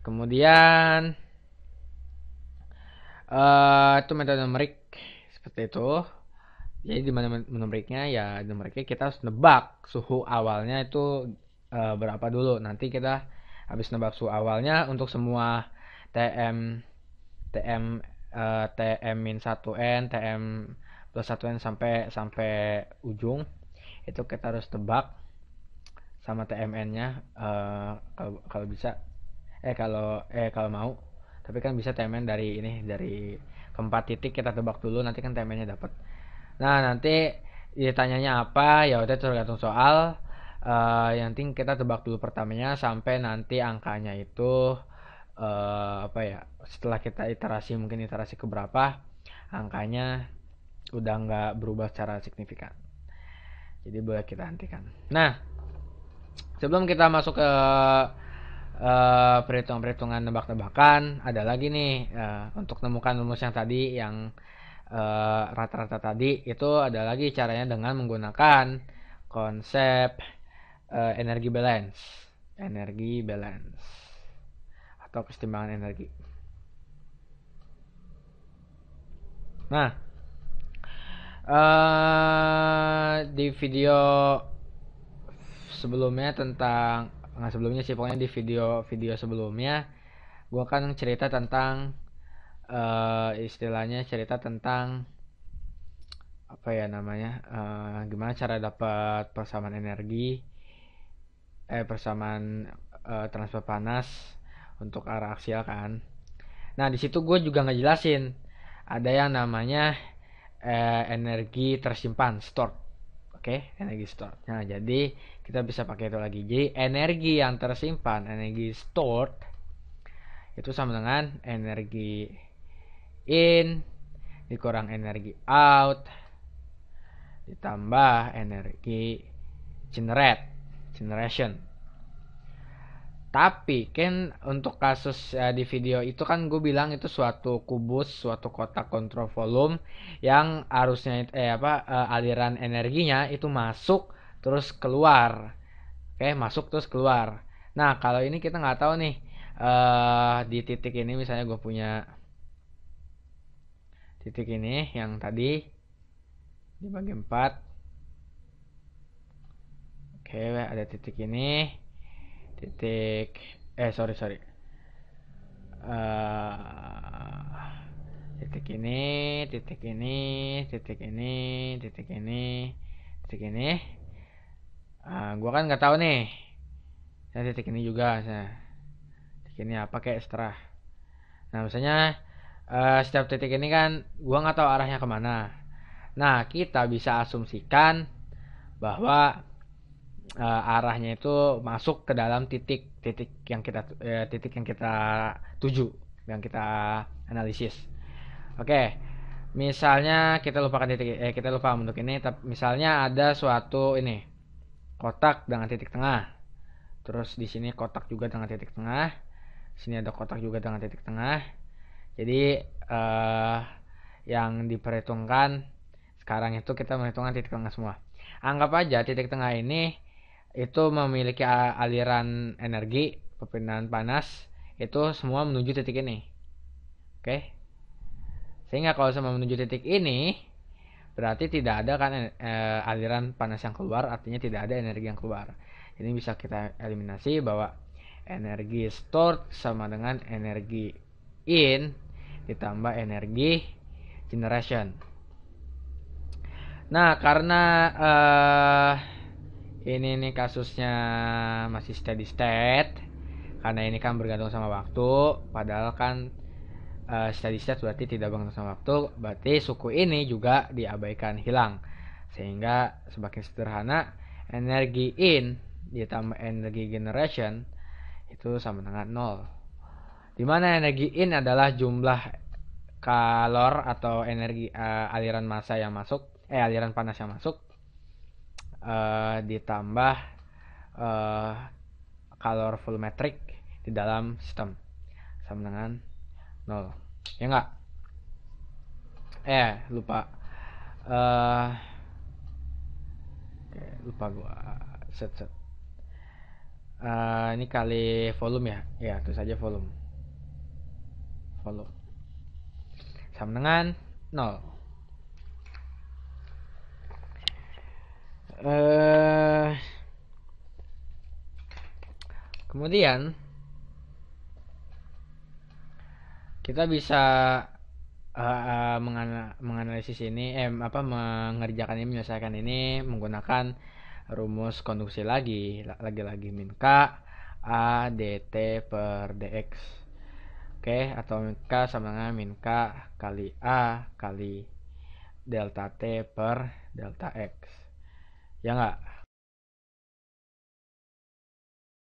Kemudian itu metode numerik seperti itu. Jadi di mana numeriknya ya numeriknya kita harus nebak suhu awalnya itu berapa dulu. Nanti kita habis nebak suhu awalnya untuk semua TM TM TM-1N, TM plus 1N sampai sampai ujung itu kita harus tebak sama TMN-nya kalau bisa kalau mau. Tapi kan bisa TMN dari ini dari keempat titik kita tebak dulu nanti kan TMN-nya dapat. Nah, nanti ditanyanya apa, ya udah tergantung soal. Yang penting kita tebak dulu pertamanya sampai nanti angkanya itu apa ya? Setelah kita iterasi mungkin iterasi keberapa, angkanya udah nggak berubah secara signifikan. Jadi boleh kita hentikan. Nah, sebelum kita masuk ke perhitungan-perhitungan nebak-nebakan, ada lagi nih untuk menemukan rumus yang tadi yang rata-rata tadi itu ada lagi caranya dengan menggunakan konsep energi balance atau kesetimbangan energi. Nah, di video sebelumnya tentang nggak sebelumnya sih pokoknya di video sebelumnya gue kan cerita tentang istilahnya cerita tentang apa ya namanya gimana cara dapat persamaan energi persamaan transfer panas untuk arah aksial kan. Nah di situ gue juga ngejelasin ada yang namanya energi tersimpan stored. Oke, energi stored. Nah jadi kita bisa pakai itu lagi. Jadi energi yang tersimpan, energi stored itu sama dengan energi in dikurang energi out ditambah energi generation. Tapi kan untuk kasus di video itu kan gue bilang itu suatu kubus, suatu kotak kontrol volume yang arusnya aliran energinya itu masuk terus keluar. Oke, masuk terus keluar. Nah, kalau ini kita nggak tahu nih di titik ini misalnya gue punya titik ini yang tadi dibagi 4. Oke, ada titik ini. Titik sorry. Titik ini, titik ini, titik ini, titik ini, titik ini. Gua kan nggak tahu nih. Saya titik ini juga, titik ini apa kayak setelah. Nah, misalnya setiap titik ini kan gua nggak tahu arahnya kemana. Nah, kita bisa asumsikan bahwa arahnya itu masuk ke dalam titik yang kita tuju, yang kita analisis. Oke, misalnya kita lupa bentuk ini, tapi misalnya ada suatu ini kotak dengan titik tengah. Terus di sini kotak juga dengan titik tengah. Sini ada kotak juga dengan titik tengah. Jadi yang diperhitungkan sekarang itu kita menghitungkan titik tengah semua. Anggap aja titik tengah ini itu memiliki aliran energi perpindahan panas itu semua menuju titik ini. Oke. Sehingga kalau semua menuju titik ini berarti tidak ada kan aliran panas yang keluar, artinya tidak ada energi yang keluar. Ini bisa kita eliminasi bahwa energi stored sama dengan energi in ditambah energi generation. Nah, karena ini nih kasusnya masih steady state, karena ini kan bergantung sama waktu, padahal kan steady state berarti tidak bergantung sama waktu, berarti suku ini juga diabaikan hilang. Sehingga semakin sederhana, energi in ditambah energi generation itu sama dengan 0. Dimana energi in adalah jumlah kalor atau energi aliran massa yang masuk, aliran panas yang masuk ditambah kalor volumetric di dalam sistem sama dengan 0. Ya enggak? Lupa. Lupa gua set. Ini kali volume ya. Ya, terus saja volume. Volume sama dengan 0. Kemudian kita bisa menganalisis ini, mengerjakan ini, menyelesaikan ini menggunakan rumus konduksi lagi min K A dt per dx. Oke, atau min K sama dengan min K kali A kali delta T per delta X. Ya enggak?